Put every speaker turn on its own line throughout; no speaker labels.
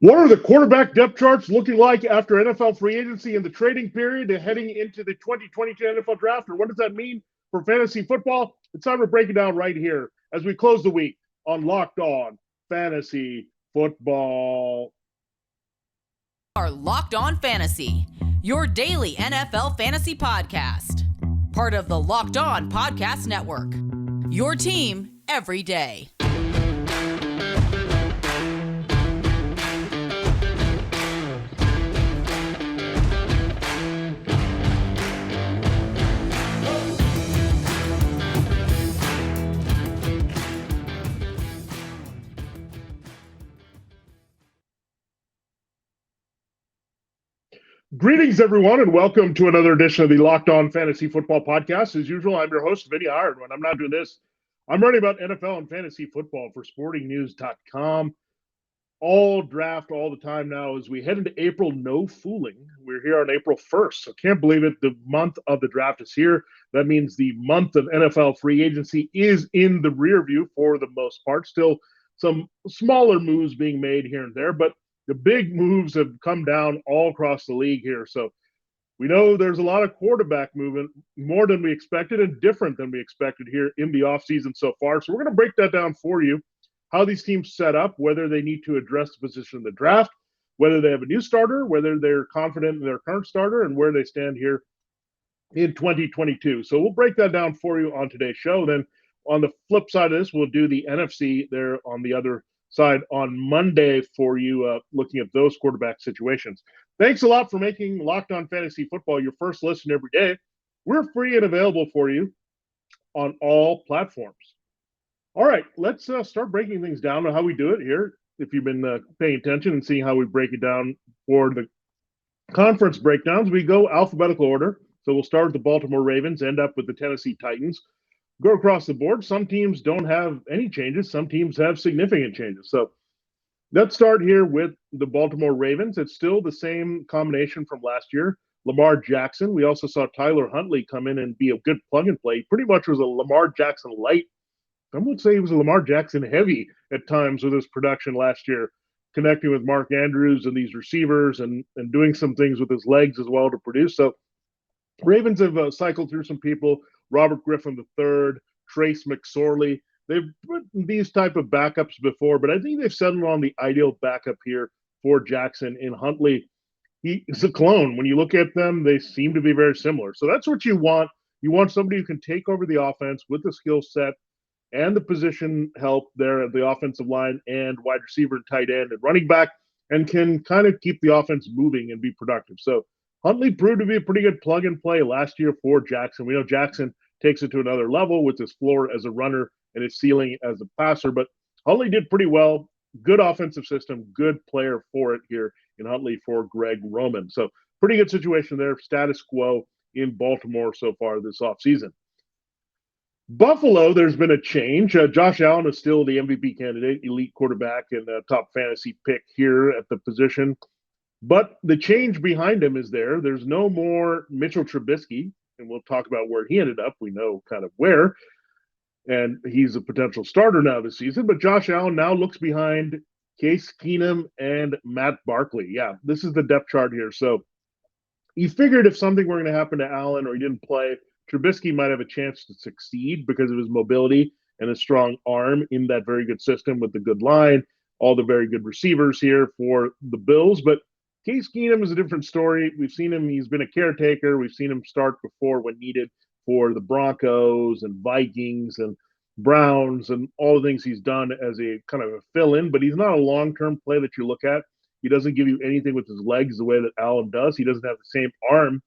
What are the quarterback depth charts looking like after NFL free agency and the trading period and heading into the 2022 NFL draft? Or what does that mean for fantasy football? It's time to break it down right here as we close the week on Locked On Fantasy Football.
Are Locked On Fantasy, your daily NFL fantasy podcast. Part of the Locked On Podcast Network. Your team every day.
Greetings, everyone, and welcome to another edition of the Locked On Fantasy Football Podcast. As usual, I'm your host, Vinnie Iyer. When I'm not doing this, I'm writing about NFL and fantasy football for sportingnews.com. All draft all the time now as we head into April. No fooling. We're here on April 1st, so can't believe it. The month of the draft is here. That means the month of NFL free agency is in the rear view for the most part. Still some smaller moves being made here and there, but the big moves have come down all across the league here. So we know there's a lot of quarterback movement, more than we expected and different than we expected here in the offseason so far. So we're going to break that down for you, how these teams set up, whether they need to address the position in the draft, whether they have a new starter, whether they're confident in their current starter, and where they stand here in 2022. So we'll break that down for you on today's show. Then on the flip side of this, we'll do the NFC there on the other side on Monday for you, looking at those quarterback situations. Thanks a lot for making Locked On Fantasy Football your first listen every day. We're free and available for you on all platforms. All right, let's start breaking things down on how we do it here. If you've been paying attention and seeing how we break it down for the conference breakdowns, we go alphabetical order. So we'll start with the Baltimore Ravens, end up with the Tennessee Titans. Go across the board. Some teams don't have any changes. Some teams have significant changes. So let's start here with the Baltimore Ravens. It's still the same combination from last year. Lamar Jackson. We also saw Tyler Huntley come in and be a good plug and play. Pretty much was a Lamar Jackson light. Some would say he was a Lamar Jackson heavy at times with his production last year, connecting with Mark Andrews and these receivers and doing some things with his legs as well to produce. So Ravens have cycled through some people. Robert Griffin III, Trace McSorley. They've put these type of backups before, but I think they've settled on the ideal backup here for Jackson in Huntley. He's a clone. When you look at them, they seem to be very similar. So that's what you want. You want somebody who can take over the offense with the skill set and the position help there at the offensive line and wide receiver and tight end and running back, and can kind of keep the offense moving and be productive. So Huntley proved to be a pretty good plug and play last year for Jackson. We know Jackson takes it to another level with his floor as a runner and his ceiling as a passer, but Huntley did pretty well. Good offensive system, good player for it here in Huntley for Greg Roman. So pretty good situation there. Status quo in Baltimore so far this offseason. Buffalo, there's been a change. Josh Allen is still the MVP candidate, elite quarterback, and top fantasy pick here at the position. But the change behind him is there. There's no more Mitchell Trubisky, and we'll talk about where he ended up. We know kind of where. And he's a potential starter now this season. But Josh Allen now looks behind Case Keenum and Matt Barkley. Yeah, this is the depth chart here. So you figured if something were going to happen to Allen or he didn't play, Trubisky might have a chance to succeed because of his mobility and his strong arm in that very good system with the good line, all the very good receivers here for the Bills. But Case Keenum is a different story. We've seen him. He's been a caretaker. We've seen him start before when needed for the Broncos and Vikings and Browns and all the things he's done as a kind of a fill-in. But he's not a long-term play that you look at. He doesn't give you anything with his legs the way that Allen does. He doesn't have the same arm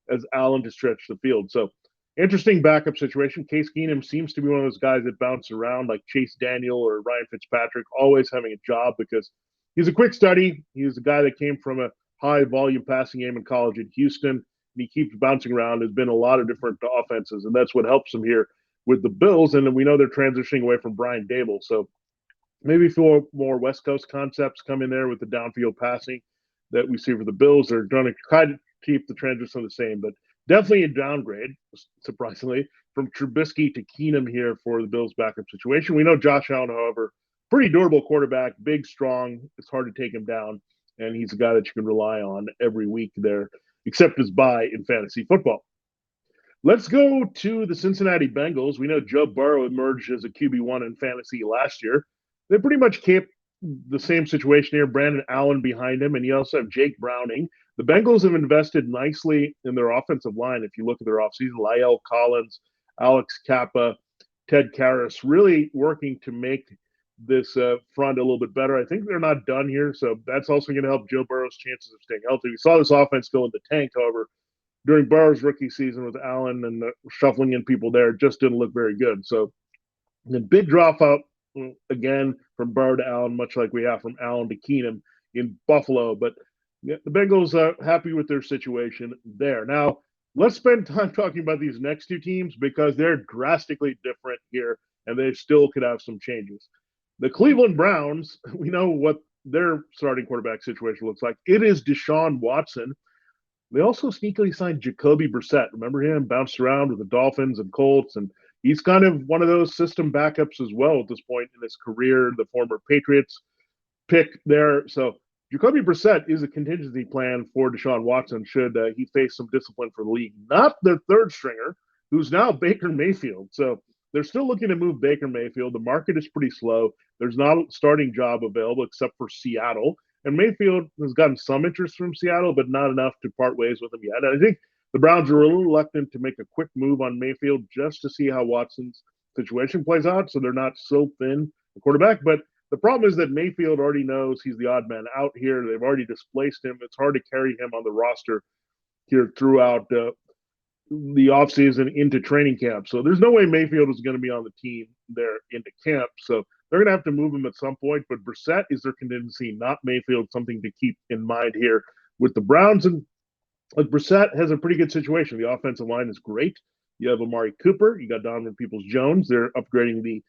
as Allen to stretch the field. So interesting backup situation. Case Keenum seems to be one of those guys that bounce around like Chase Daniel or Ryan Fitzpatrick, always having a job because he's a quick study. He's a guy that came from a high volume passing game in college in Houston, and he keeps bouncing around. There's been a lot of different offenses, and that's what helps him here with the Bills. And then we know they're transitioning away from Brian Dable. So maybe for more West Coast concepts come in there with the downfield passing that we see for the Bills. They're going to try to keep the transition the same, but definitely a downgrade, surprisingly, from Trubisky to Keenum here for the Bills' backup situation. We know Josh Allen, however, pretty durable quarterback, big, strong. It's hard to take him down, and he's a guy that you can rely on every week there, except his bye in fantasy football. Let's go to the Cincinnati Bengals. We know Joe Burrow emerged as a QB1 in fantasy last year. They pretty much kept the same situation here. Brandon Allen behind him, and you also have Jake Browning. The Bengals have invested nicely in their offensive line. If you look at their offseason, La'el Collins, Alex Kappa, Ted Karras, really working to make this front a little bit better. I think they're not done here, so that's also going to help Joe Burrow's chances of staying healthy. We saw this offense go in the tank, however, during Burrow's rookie season with Allen and shuffling in people there, it just didn't look very good. So the big drop out again from Burrow to Allen, much like we have from Allen to Keenum in Buffalo. But the Bengals are happy with their situation there. Now, let's spend time talking about these next two teams because they're drastically different here, and they still could have some changes. The Cleveland Browns, we know what their starting quarterback situation looks like. It is Deshaun Watson. They also sneakily signed Jacoby Brissett. Remember him? Bounced around with the Dolphins and Colts, and he's kind of one of those system backups as well at this point in his career, the former Patriots pick there. So Jacoby Brissett is a contingency plan for Deshaun Watson should he face some discipline for the league. Not the third stringer, who's now Baker Mayfield. So they're still looking to move Baker Mayfield. The market is pretty slow. There's not a starting job available except for Seattle. And Mayfield has gotten some interest from Seattle, but not enough to part ways with him yet. And I think the Browns are a little reluctant to make a quick move on Mayfield just to see how Watson's situation plays out. So they're not so thin a quarterback. But the problem is that Mayfield already knows he's the odd man out here. They've already displaced him. It's hard to carry him on the roster here throughout the offseason into training camp. So there's no way Mayfield is going to be on the team there into camp. So they're going to have to move him at some point. But Brissett is their contingency, not Mayfield, something to keep in mind here with the Browns. And like Brissett has a pretty good situation. The offensive line is great. You have Amari Cooper. You got Donovan Peoples-Jones. They're upgrading the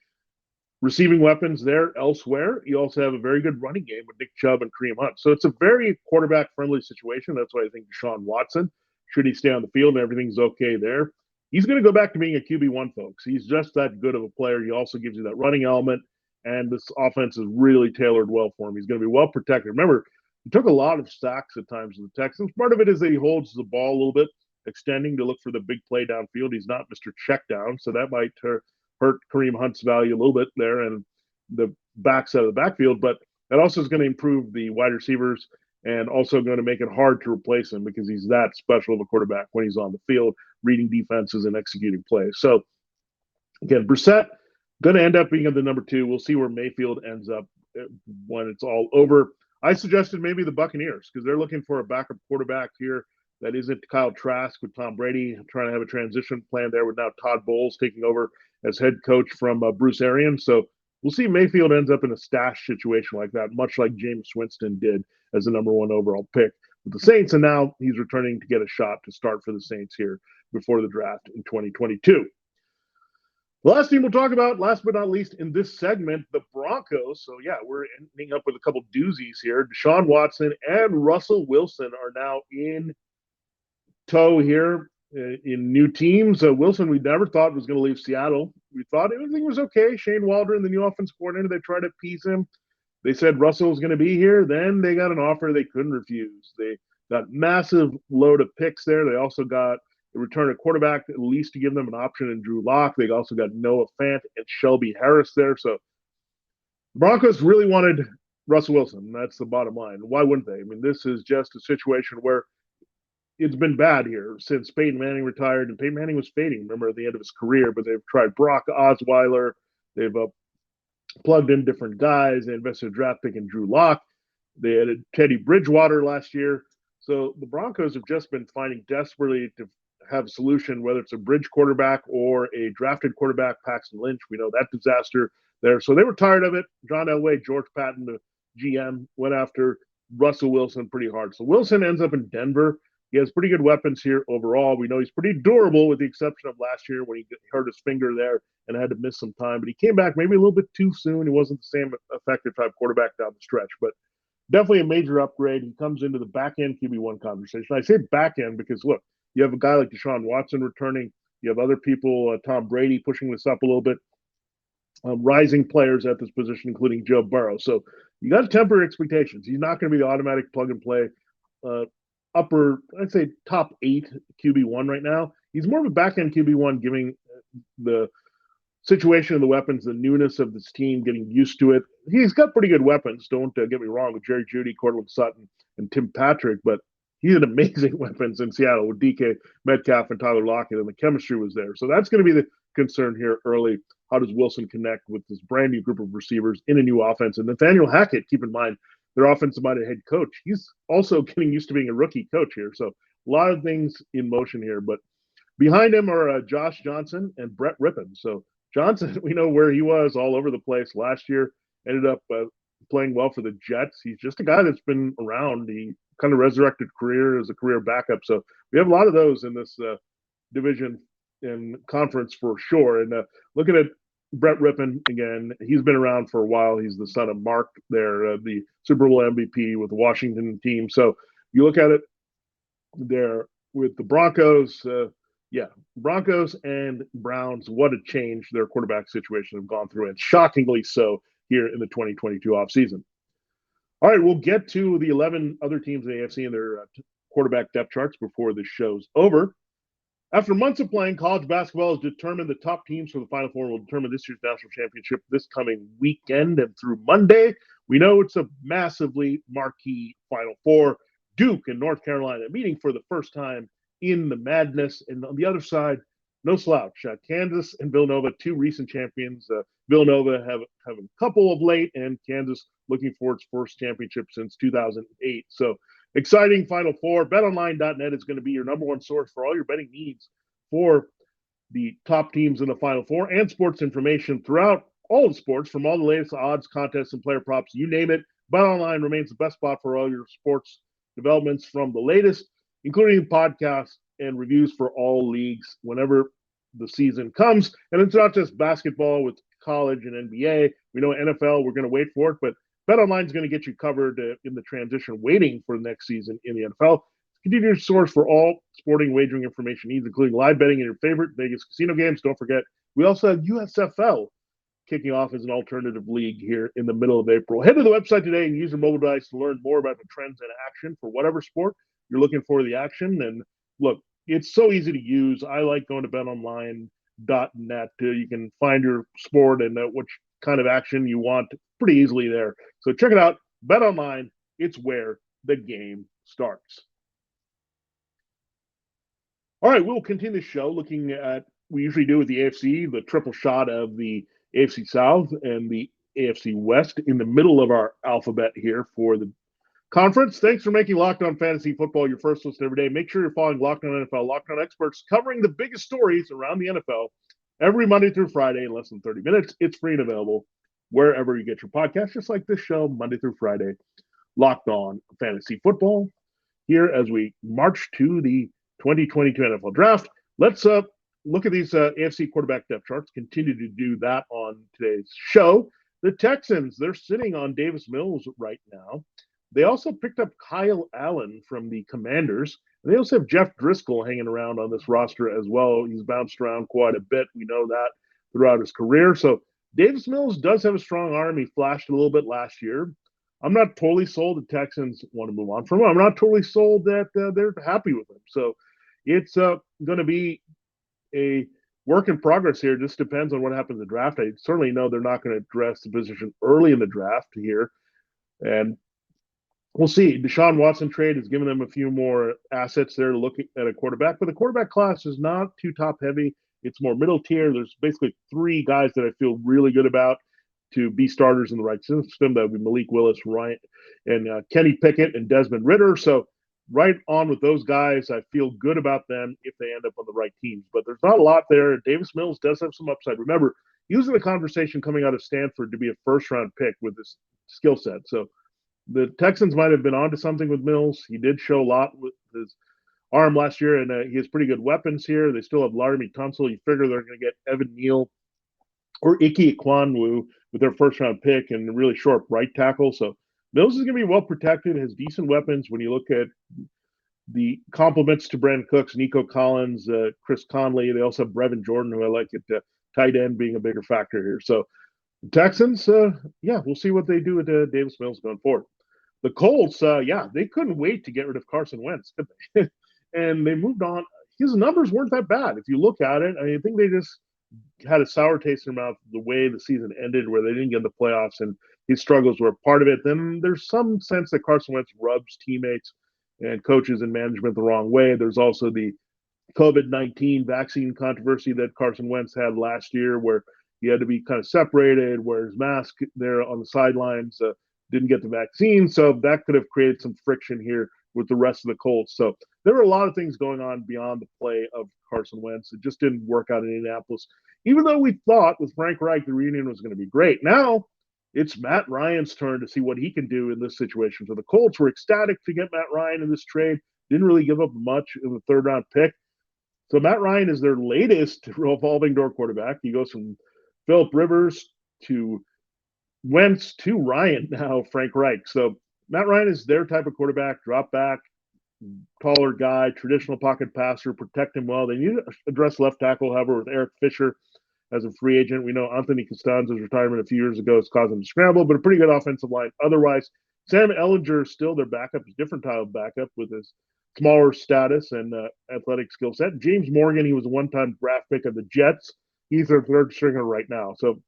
receiving weapons there elsewhere. You also have a very good running game with Nick Chubb and Kareem Hunt. So it's a very quarterback-friendly situation. That's why I think Deshaun Watson, should he stay on the field and everything's okay there, he's going to go back to being a QB1, folks. He's just that good of a player. He also gives you that running element, and this offense is really tailored well for him. He's going to be well protected. Remember, he took a lot of sacks at times with the Texans. Part of it is that he holds the ball a little bit, extending to look for the big play downfield. He's not Mr. Checkdown, so that might hurt Kareem Hunt's value a little bit there and the backside of the backfield. But that also is going to improve the wide receivers and also going to make it hard to replace him because he's that special of a quarterback when he's on the field, reading defenses and executing plays. So, again, Brissett going to end up being at the number 2. We'll see where Mayfield ends up when it's all over. I suggested maybe the Buccaneers because they're looking for a backup quarterback here that isn't Kyle Trask with Tom Brady, trying to have a transition plan there with now Todd Bowles taking over as head coach from Bruce Arians. So we'll see Mayfield ends up in a stash situation like that, much like Jameis Winston did as the number 1 overall pick with the Saints. And now he's returning to get a shot to start for the Saints here before the draft in 2022. The last team we'll talk about, last but not least in this segment, the Broncos. So, yeah, we're ending up with a couple doozies here. Deshaun Watson and Russell Wilson are now in tow here in new teams. Wilson, we never thought was going to leave Seattle. We thought everything was okay. Shane Waldron, the new offensive coordinator, they tried to appease him. They said Russell was going to be here. Then they got an offer they couldn't refuse. They got massive load of picks there. They also got a return a quarterback at least to give them an option in Drew Lock. They also got Noah Fant and Shelby Harris there. So the Broncos really wanted Russell Wilson. That's the bottom line. Why wouldn't they? I mean, this is just a situation where it's been bad here since Peyton Manning retired, and Peyton Manning was fading, remember, at the end of his career, but they've tried Brock Osweiler. They've plugged in different guys. They invested a draft pick in Drew Lock. They added Teddy Bridgewater last year. So the Broncos have just been finding desperately to have a solution, whether it's a bridge quarterback or a drafted quarterback, Paxton Lynch. We know that disaster there. So they were tired of it. John Elway, George Patton, the GM, went after Russell Wilson pretty hard. So Wilson ends up in Denver. He has pretty good weapons here overall. We know he's pretty durable with the exception of last year when he hurt his finger there and had to miss some time. But he came back maybe a little bit too soon. He wasn't the same effective type quarterback down the stretch. But definitely a major upgrade. He comes into the back-end QB1 conversation. I say back-end because, look, you have a guy like Deshaun Watson returning. You have other people, Tom Brady pushing this up a little bit. rising players at this position, including Joe Burrow. So you got to temper your expectations. He's not going to be the automatic plug and play I'd say top 8 QB1 right now. He's more of a back end QB1, giving the situation of the weapons, the newness of this team, getting used to it. He's got pretty good weapons. Don't get me wrong with Jerry Jeudy, Cortland Sutton, and Tim Patrick, but he had amazing weapons in Seattle with DK Metcalf and Tyler Lockett, and the chemistry was there. So that's going to be the concern here early. How does Wilson connect with this brand new group of receivers in a new offense? And Nathaniel Hackett, keep in mind, their offensive-minded head coach. He's also getting used to being a rookie coach here. So a lot of things in motion here. But behind him are Josh Johnson and Brett Rippon. So Johnson, we know where he was all over the place last year, ended up playing well for the Jets. He's just a guy that's been around. He kind of resurrected career as a career backup. So we have a lot of those in this division and conference for sure. And looking at Brett Rippon, again, he's been around for a while. He's the son of Mark there, the Super Bowl MVP with the Washington team. So you look at it there with the Broncos, Broncos and Browns, what a change their quarterback situation have gone through, and shockingly so here in the 2022 offseason. All right, we'll get to the 11 other teams in the AFC and their quarterback depth charts before the show's over. After months of playing, college basketball has determined the top teams for the Final Four will determine this year's national championship this coming weekend and through Monday. We know it's a massively marquee Final Four. Duke and North Carolina meeting for the first time in the madness. And on the other side, no slouch. Kansas and Villanova, 2 recent champions. Villanova have a couple of late, and Kansas looking for its first championship since 2008. So exciting Final Four. BetOnline.net is going to be your number one source for all your betting needs for the top teams in the Final Four and sports information throughout all the sports, from all the latest odds, contests, and player props, you name it. BetOnline remains the best spot for all your sports developments from the latest, including podcasts and reviews for all leagues whenever the season comes. And it's not just basketball with college and NBA. We know NFL, we're going to wait for it, but BetOnline is going to get you covered in the transition waiting for the next season in the NFL. Continue your source for all sporting wagering information needs, including live betting in your favorite Vegas casino games. Don't forget, we also have USFL kicking off as an alternative league here in the middle of April. Head to the website today and use your mobile device to learn more about the trends and action for whatever sport you're looking for the action. And look, it's so easy to use. I like going to betonline.net. You can find your sport and which kind of action you want pretty easily there. So check it out. BetOnline, it's where the game starts. All right, we'll continue the show looking at, we usually do with the AFC, the triple shot of the AFC South and the AFC West in the middle of our alphabet here for the conference. Thanks for making Locked On Fantasy Football your first listen every day. Make sure you're following Locked On NFL, Locked On Experts, covering the biggest stories around the NFL every Monday through Friday in less than 30 minutes. It's free and available wherever you get your podcast, just like this show, Monday through Friday, Locked On Fantasy Football. Here as we march to the 2022 NFL Draft, let's look at these AFC quarterback depth charts. Continue to do that on today's show. The Texans, they're sitting on Davis Mills right now. They also picked up Kyle Allen from the Commanders. And they also have Jeff Driscoll hanging around on this roster as well. He's bounced around quite a bit. We know that throughout his career. So Davis Mills does have a strong arm. He flashed a little bit last year. I'm not totally sold the Texans want to move on from him. I'm not totally sold that they're happy with him. So it's going to be a work in progress here. It just depends on what happens in the draft. I certainly know they're not going to address the position early in the draft here. And we'll see. Deshaun Watson trade has given them a few more assets there to look at a quarterback. But the quarterback class is not too top-heavy. It's more middle tier. There's basically 3 guys that I feel really good about to be starters in the right system. That would be Malik Willis, Ryan, and Kenny Pickett and Desmond Ridder. So right on with those guys. I feel good about them if they end up on the right teams. But there's not a lot there. Davis Mills does have some upside. Remember, he was in the conversation coming out of Stanford to be a first-round pick with this skill set. So the Texans might have been onto something with Mills. He did show a lot with his arm last year, and he has pretty good weapons here. They still have Laramie Tunsil. You figure they're going to get Evan Neal or Ike Ekwonu with their first-round pick and a really short right tackle. So Mills is going to be well protected, has decent weapons. When you look at the compliments to Brandon Cooks, Nico Collins, Chris Conley, they also have Brevin Jordan, who I like at tight end being a bigger factor here. So Texans, yeah, we'll see what they do with Davis Mills going forward. The Colts, yeah, they couldn't wait to get rid of Carson Wentz, could they? And they moved on. His numbers weren't that bad. If you look at it, I think they just had a sour taste in their mouth the way the season ended, where they didn't get in the playoffs, and his struggles were a part of it. Then there's some sense that Carson Wentz rubs teammates and coaches and management the wrong way. There's also the COVID-19 vaccine controversy that Carson Wentz had last year, where he had to be kind of separated, wear his mask there on the sidelines, didn't get the vaccine. So that could have created some friction here with the rest of the Colts. So there were a lot of things going on beyond the play of Carson Wentz. It just didn't work out in Indianapolis, even though we thought with Frank Reich the reunion was going to be great. Now it's Matt Ryan's turn to see what he can do in this situation. So the Colts were ecstatic to get Matt Ryan in this trade, didn't really give up much of a third-round pick. So Matt Ryan is their latest revolving door quarterback. He goes from Philip Rivers to Wentz to Ryan now, Frank Reich. So Matt Ryan is their type of quarterback, drop back, taller guy, traditional pocket passer, protect him well. They need to address left tackle, however, with Eric Fisher as a free agent. We know Anthony Costanzo's retirement a few years ago has caused them to scramble, but a pretty good offensive line. Otherwise, Sam Ehlinger is still their backup, a different type of backup with his smaller status and athletic skill set. James Morgan, he was a one-time draft pick of the Jets. He's their third stringer right now. So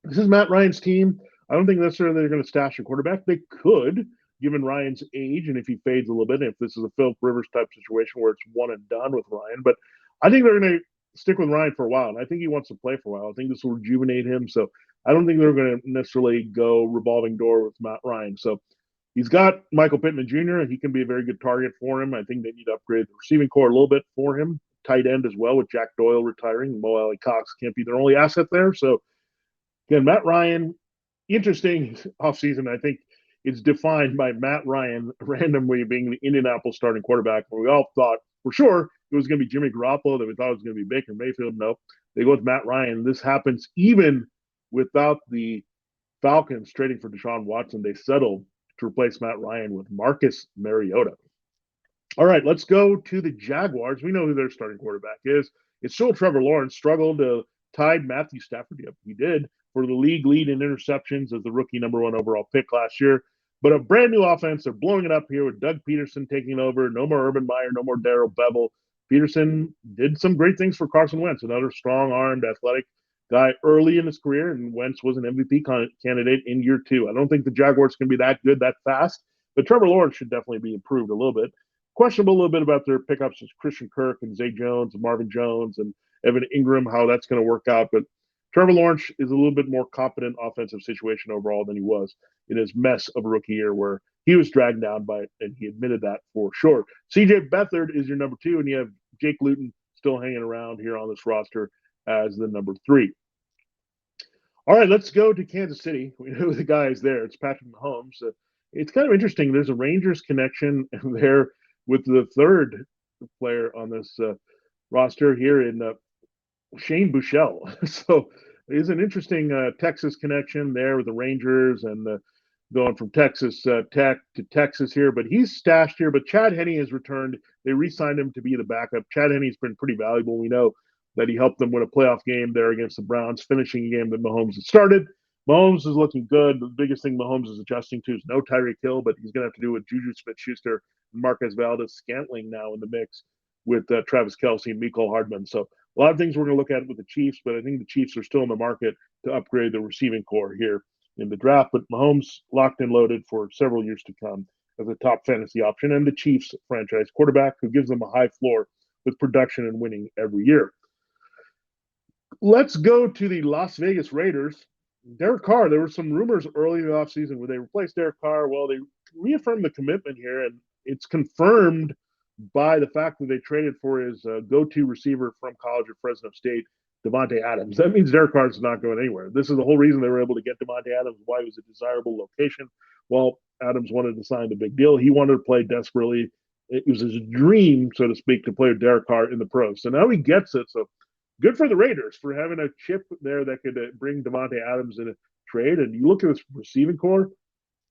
this is Matt Ryan's team. I don't think necessarily they're going to stash a quarterback. They could, given Ryan's age, and if he fades a little bit, if this is a Philip Rivers type situation where it's one and done with Ryan. But I think they're going to stick with Ryan for a while, and I think he wants to play for a while. I think this will rejuvenate him. So I don't think they're going to necessarily go revolving door with Matt Ryan. So he's got Michael Pittman Jr., and he can be a very good target for him. I think they need to upgrade the receiving core a little bit for him. Tight end as well, with Jack Doyle retiring. Mo Alley Cox can't be their only asset there. So again, Matt Ryan, interesting offseason. I think it's defined by Matt Ryan randomly being the Indianapolis starting quarterback. We all thought for sure it was going to be Jimmy Garoppolo, that we thought it was going to be Baker Mayfield. No, they go with Matt Ryan. This happens even without the Falcons trading for Deshaun Watson. They settled to replace Matt Ryan with Marcus Mariota. All right, let's go to the Jaguars. We know who their starting quarterback is. It's still Trevor Lawrence. Struggled to tide Matthew Stafford. Yep, he did, for the league lead in interceptions as the rookie number 1 overall pick last year. But a brand new offense. They're blowing it up here with Doug Peterson taking over. No more Urban Meyer, no more Darrell Bevel. Peterson did some great things for Carson Wentz, another strong-armed, athletic guy early in his career, and Wentz was an MVP candidate in year 2. I don't think the Jaguars can be that good that fast, but Trevor Lawrence should definitely be improved a little bit. Questionable a little bit about their pickups is Christian Kirk and Zay Jones and Marvin Jones and Evan Ingram, how that's going to work out. But Trevor Lawrence is a little bit more competent offensive situation overall than he was in his mess of a rookie year where he was dragged down by it, and he admitted that for sure. CJ Beathard is your number 2, and you have Jake Luton still hanging around here on this roster as the number 3. All right, let's go to Kansas City. We know the guy is there. It's Patrick Mahomes. It's kind of interesting. There's a Rangers connection there with the third player on this roster here in Shane Buechele. So it's an interesting Texas connection there with the Rangers and going from Texas Tech to Texas here. But he's stashed here. But Chad Henne has returned. They re-signed him to be the backup. Chad Henne's been pretty valuable. We know that he helped them win a playoff game there against the Browns, finishing a game that Mahomes had started. Mahomes is looking good. The biggest thing Mahomes is adjusting to is no Tyreek Hill, but he's going to have to do with Juju Smith-Schuster and Marquez Valdes-Scantling now in the mix with Travis Kelce and Mecole Hardman. So a lot of things we're going to look at with the Chiefs, but I think the Chiefs are still in the market to upgrade the receiving core here in the draft. But Mahomes locked and loaded for several years to come as a top fantasy option, and the Chiefs franchise quarterback who gives them a high floor with production and winning every year. Let's go to the Las Vegas Raiders. Derek Carr, there were some rumors early in the offseason where they replaced Derek Carr. Well, they reaffirmed the commitment here, and it's confirmed by the fact that they traded for his go-to receiver from college at Fresno State, Davante Adams. That means Derek Carr is not going anywhere. This is the whole reason they were able to get Davante Adams, why it was a desirable location. Well, Adams wanted to sign the big deal. He wanted to play desperately. It was his dream, so to speak, to play with Derek Carr in the pros. So now he gets it. So good for the Raiders for having a chip there that could bring Davante Adams in a trade. And you look at his receiving core,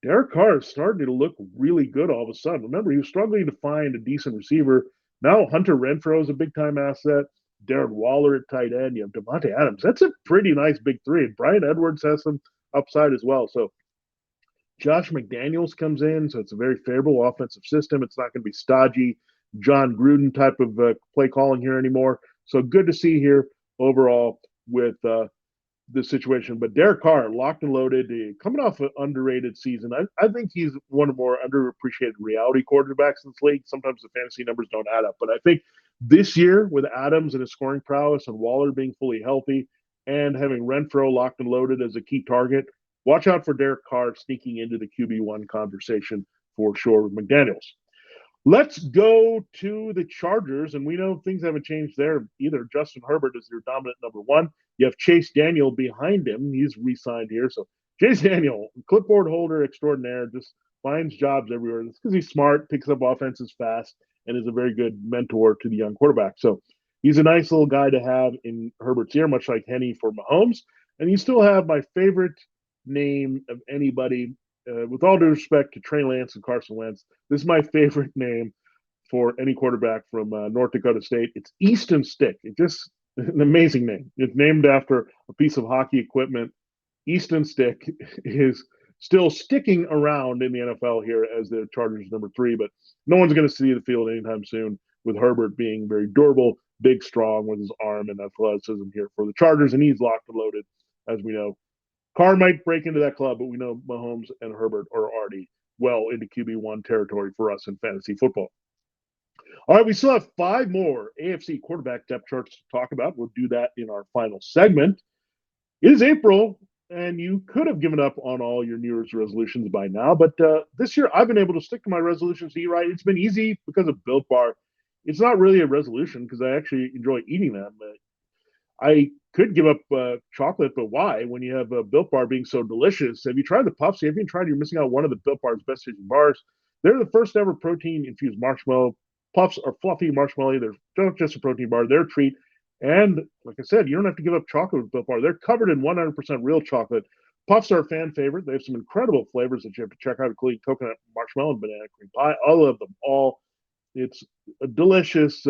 Derek Carr is starting to look really good all of a sudden. Remember, he was struggling to find a decent receiver. Now Hunter Renfrow is a big-time asset. Darren Waller at tight end. You have Devontae Adams. That's a pretty nice big three. And Brian Edwards has some upside as well. So Josh McDaniels comes in, so it's a very favorable offensive system. It's not going to be stodgy, John Gruden type of play calling here anymore. So good to see here overall with this situation. But Derek Carr, locked and loaded, coming off an underrated season. I think he's one of the more underappreciated reality quarterbacks in this league. Sometimes the fantasy numbers don't add up. But I think this year, with Adams and his scoring prowess and Waller being fully healthy and having Renfro locked and loaded as a key target, watch out for Derek Carr sneaking into the QB1 conversation for sure with McDaniels. Let's go to the Chargers, and we know things haven't changed there either. Justin Herbert is their dominant number one. You have Chase Daniel behind him. He's re-signed here. So Chase Daniel, clipboard holder extraordinaire, just finds jobs everywhere. It's because he's smart, picks up offenses fast, and is a very good mentor to the young quarterback. So he's a nice little guy to have in Herbert's ear, much like Henny for Mahomes. And you still have my favorite name of anybody, with all due respect to Trey Lance and Carson Wentz, this is my favorite name for any quarterback from North Dakota State. It's Easton Stick. It's just an amazing name. It's named after a piece of hockey equipment. Easton Stick is still sticking around in the NFL here as the Chargers number three, but no one's going to see the field anytime soon with Herbert being very durable, big, strong with his arm and athleticism here for the Chargers, and he's locked and loaded, as we know. Carr might break into that club, but we know Mahomes and Herbert are already well into QB1 territory for us in fantasy football. All right, we still have 5 more AFC quarterback depth charts to talk about. We'll do that in our final segment. It is April, and you could have given up on all your New Year's resolutions by now, but this year I've been able to stick to my resolutions to eat right. It's been easy because of Built Bar. It's not really a resolution because I actually enjoy eating them. I could give up chocolate, but why? When you have a Built Bar being so delicious. Have you tried the Puffs? Have you tried? You're missing out one of the Built Bar's best tasting bars. They're the first ever protein infused marshmallow. Puffs are fluffy marshmallow. They're not just a protein bar. They're a treat. And like I said, you don't have to give up chocolate with Built Bar. They're covered in 100% real chocolate. Puffs are a fan favorite. They have some incredible flavors that you have to check out, including coconut marshmallow and banana cream pie. I love them all. It's a delicious,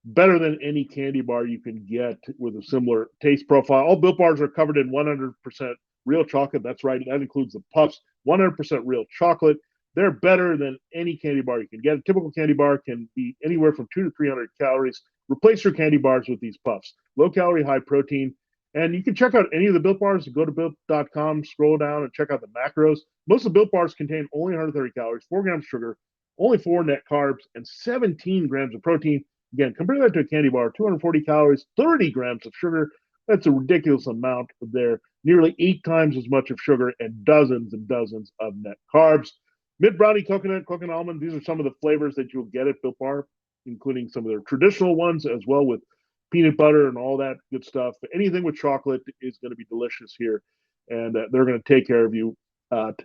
better than any candy bar you can get with a similar taste profile. All Built Bars are covered in 100% real chocolate. That's right. That includes the Puffs, 100% real chocolate. They're better than any candy bar you can get. A typical candy bar can be anywhere from 200 to 300 calories. Replace your candy bars with these Puffs. Low calorie, high protein. And you can check out any of the Built Bars. Go to Built.com, scroll down, and check out the macros. Most of the Built Bars contain only 130 calories, 4 grams of sugar, only 4 net carbs, and 17 grams of protein. Again, compare that to a candy bar, 240 calories, 30 grams of sugar. That's a ridiculous amount there. Nearly 8 times as much of sugar and dozens of net carbs. Mint brownie, coconut almond. These are some of the flavors that you'll get at Built Bar, including some of their traditional ones as well with peanut butter and all that good stuff. Anything with chocolate is going to be delicious here, and they're going to take care of you at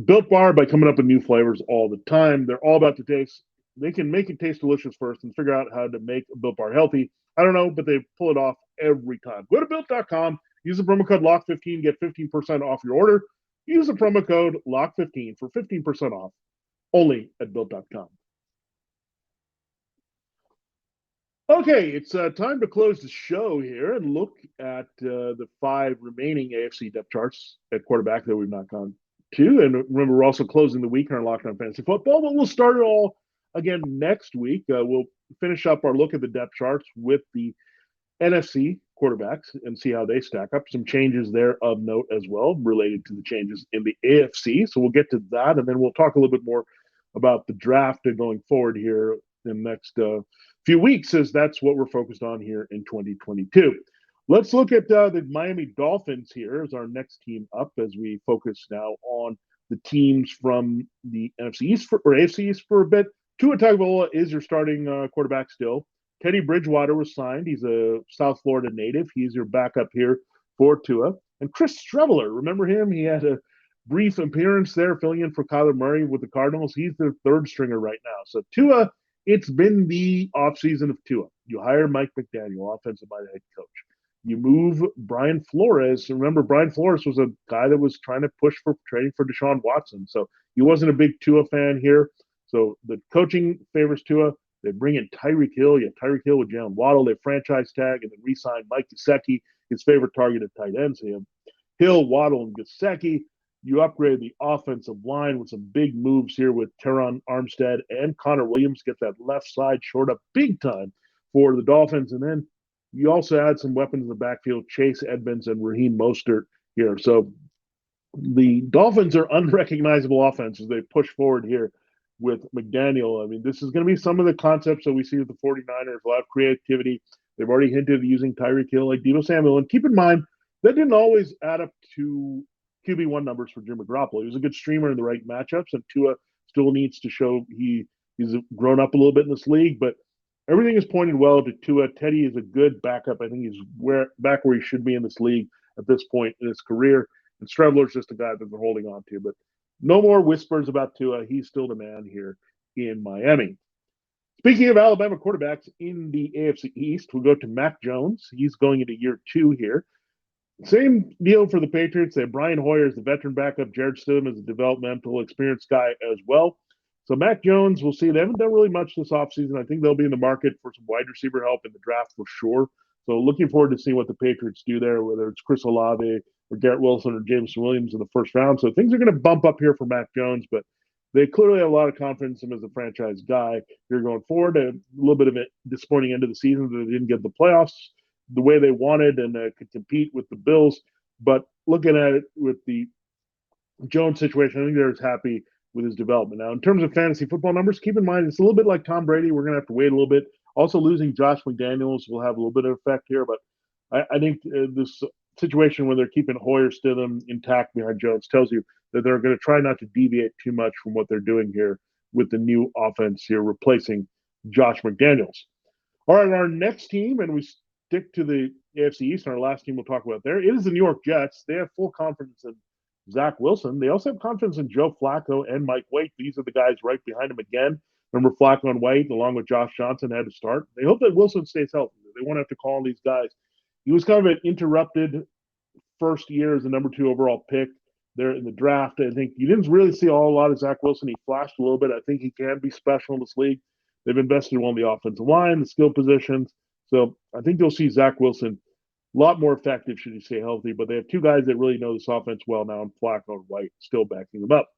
Built Bar by coming up with new flavors all the time. They're all about the taste. They can make it taste delicious first and figure out how to make a Built Bar healthy. I don't know, but they pull it off every time. Go to Built.com, use the promo code LOCK15, get 15% off your order. Use the promo code LOCK15 for 15% off, only at Built.com. Okay, it's time to close the show here and look at the 5 remaining AFC depth charts at quarterback that we've not gone to. And remember, we're also closing the week in our Locked On Fantasy Football, but we'll start it all again next week. We'll finish up our look at the depth charts with the NFC quarterbacks and see how they stack up. Some changes there of note as well related to the changes in the AFC. So we'll get to that, and then we'll talk a little bit more about the draft going forward here in the next few weeks, as that's what we're focused on here in 2022. Let's look at the Miami Dolphins here as our next team up, as we focus now on the teams from the NFC East or AFC East for a bit. Tua Tagovailoa is your starting quarterback still. Teddy Bridgewater was signed. He's a South Florida native. He's your backup here for Tua. And Chris Streveler, remember him? He had a brief appearance there filling in for Kyler Murray with the Cardinals. He's their third stringer right now. So Tua, it's been the offseason of Tua. You hire Mike McDaniel, offensive-minded head coach. You move Brian Flores. Remember, Brian Flores was a guy that was trying to push for trading for Deshaun Watson. So he wasn't a big Tua fan here. So the coaching favors Tua. They bring in Tyreek Hill. You have Tyreek Hill with Jalen Waddle. They franchise tag and then re-sign Mike Gesicki, his favorite target at tight ends. You have Hill, Waddle, and Gesicki. You upgrade the offensive line with some big moves here with Teron Armstead and Connor Williams. Get that left side short up big time for the Dolphins. And then you also add some weapons in the backfield, Chase Edmonds and Raheem Mostert here. So the Dolphins are unrecognizable offense as they push forward here with McDaniel. I mean, this is going to be some of the concepts that we see with the 49ers, a lot of creativity. They've already hinted at using Tyreek Hill like Deebo Samuel. And keep in mind, that didn't always add up to QB1 numbers for Jimmy Garoppolo. He was a good streamer in the right matchups, and Tua still needs to show he's grown up a little bit in this league, but everything is pointed well to Tua. Teddy is a good backup. I think he's back where he should be in this league at this point in his career. And Strebler's just a guy that they're holding on to. But no more whispers about Tua. He's still the man here in Miami. Speaking of Alabama quarterbacks in the AFC East, we'll go to Mack Jones. He's going into year 2 here. Same deal for the Patriots. They have Brian Hoyer as the veteran backup. Jared Stidham as a developmental experienced guy as well. So Mack Jones, we'll see. They haven't done really much this offseason. I think they'll be in the market for some wide receiver help in the draft for sure. So looking forward to seeing what the Patriots do there, whether it's Chris Olave or Garrett Wilson or Jameson Williams in the first round. So things are going to bump up here for Mack Jones, but they clearly have a lot of confidence in him as a franchise guy here going forward. A little bit of a disappointing end of the season that they didn't get the playoffs the way they wanted and could compete with the Bills. But looking at it with the Jones situation, I think they're as happy with his development. Now, in terms of fantasy football numbers, keep in mind it's a little bit like Tom Brady. We're going to have to wait a little bit. Also, losing Josh McDaniels will have a little bit of effect here. But I think this situation where they're keeping Hoyer Stidham intact behind Jones tells you that they're going to try not to deviate too much from what they're doing here with the new offense here, replacing Josh McDaniels. All right, our next team, and we stick to the AFC East, and our last team we'll talk about there, it is the New York Jets. They have full confidence in Zach Wilson. They also have confidence in Joe Flacco and Mike White. These are the guys right behind him again. Remember, Flacco and White, along with Josh Johnson, had to start. They hope that Wilson stays healthy. They won't have to call on these guys. He was kind of an interrupted first year as the number 2 overall pick there in the draft. I think you didn't really see a lot of Zach Wilson. He flashed a little bit. I think he can be special in this league. They've invested well in the offensive line, the skill positions. So I think you'll see Zach Wilson a lot more effective should he stay healthy. But they have 2 guys that really know this offense well now, and Flacco and White still backing them up.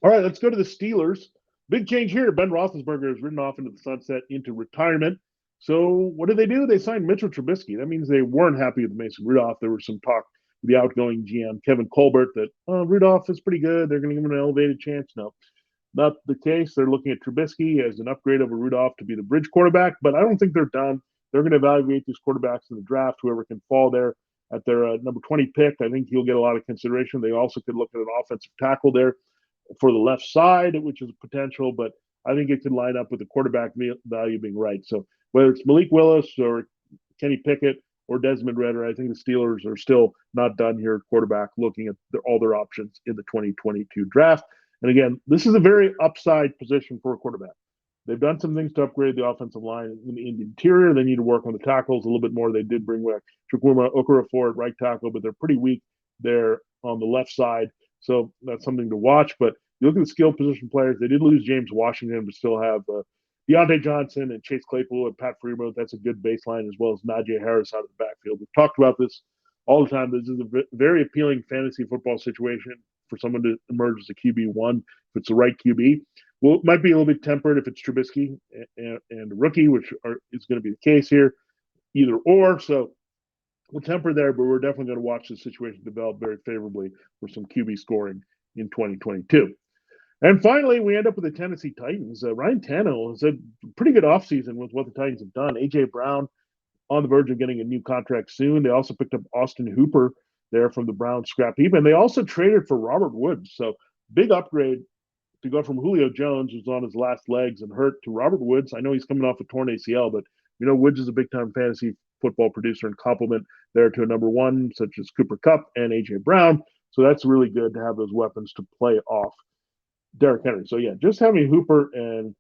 All right, let's go to the Steelers. Big change here. Ben Roethlisberger is ridden off into the sunset into retirement. So what did they do? They signed Mitchell Trubisky. That means they weren't happy with Mason Rudolph. There was some talk with the outgoing GM, Kevin Colbert, that, Rudolph is pretty good. They're going to give him an elevated chance. No, not the case. They're looking at Trubisky as an upgrade over Rudolph to be the bridge quarterback, but I don't think they're done. They're going to evaluate these quarterbacks in the draft, whoever can fall there at their number 20 pick. I think he'll get a lot of consideration. They also could look at an offensive tackle there for the left side, which is a potential, but I think it could line up with the quarterback value being right. So whether it's Malik Willis or Kenny Pickett or Desmond Ridder, I think the Steelers are still not done here at quarterback, looking at all their options in the 2022 draft. And again, this is a very upside position for a quarterback. They've done some things to upgrade the offensive line in the interior. They need to work on the tackles a little bit more. They did bring back Chukwuma Okorafor at right tackle, but they're pretty weak there on the left side. So that's something to watch. But you look at the skill position players, they did lose James Washington, but still have Deontay Johnson and Chase Claypool and Pat Freiermuth. That's a good baseline, as well as Najee Harris out of the backfield. We've talked about this all the time. This is a very appealing fantasy football situation for someone to emerge as a QB1 if it's the right QB. Well, it might be a little bit tempered if it's Trubisky and a rookie, which is going to be the case here, either or. So we'll temper there, but we're definitely going to watch the situation develop very favorably for some QB scoring in 2022. And finally, we end up with the Tennessee Titans. Ryan Tannehill has had a pretty good offseason with what the Titans have done. A.J. Brown on the verge of getting a new contract soon. They also picked up Austin Hooper there from the Browns scrap heap. And they also traded for Robert Woods. So big upgrade to go from Julio Jones, who's on his last legs and hurt, to Robert Woods. I know he's coming off a torn ACL, but Woods is a big-time fantasy football producer and complement there to a number 1, such as Cooper Kupp and A.J. Brown. So that's really good to have those weapons to play off Derrick Henry. So, yeah, just having Hooper and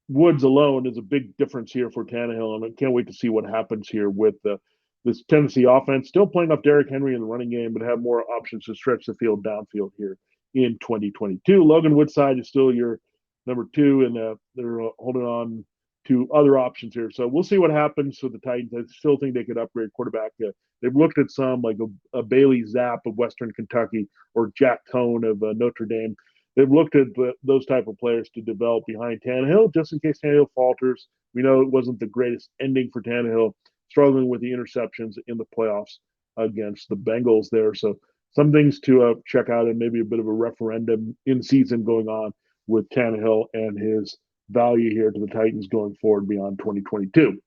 Woods alone is a big difference here for Tannehill, and I can't wait to see what happens here with this Tennessee offense. Still playing up Derrick Henry in the running game, but have more options to stretch the field downfield here in 2022. Logan Woodside is still your number 2, and they're holding on to other options here. So we'll see what happens with the Titans. I still think they could upgrade quarterback. They've looked at some like a Bailey Zapp of Western Kentucky or Jack Cohn of Notre Dame. They've looked at those type of players to develop behind Tannehill, just in case Tannehill falters. We know it wasn't the greatest ending for Tannehill, struggling with the interceptions in the playoffs against the Bengals there. So some things to check out, and maybe a bit of a referendum in season going on with Tannehill and his value here to the Titans going forward beyond 2022.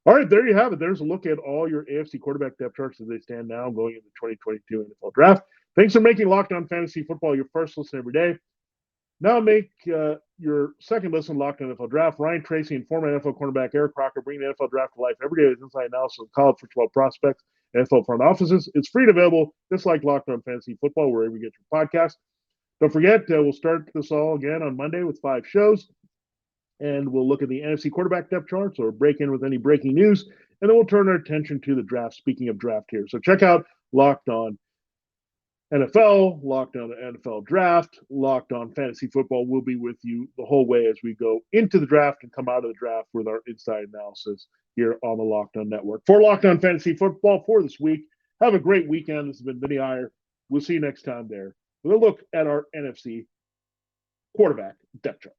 All right, there you have it. There's a look at all your AFC quarterback depth charts as they stand now going into the 2022 NFL Draft. Thanks for making Locked On Fantasy Football your first listen every day. Now make your second listen Locked On NFL Draft. Ryan Tracy and former NFL cornerback Eric Crocker bring the NFL Draft to life every day with inside analysis of college football prospects, NFL front offices. It's free and available, just like Locked On Fantasy Football, wherever you get your podcast. Don't forget, we'll start this all again on Monday with 5 shows. And we'll look at the NFC quarterback depth charts or break in with any breaking news. And then we'll turn our attention to the draft, speaking of draft here. So check out Locked On NFL, Locked On NFL Draft, Locked On Fantasy Football. We'll be with you the whole way as we go into the draft and come out of the draft with our inside analysis here on the Locked On Network. For Locked On Fantasy Football for this week, have a great weekend. This has been Vinnie Iyer. We'll see you next time there with a look at our NFC quarterback depth chart.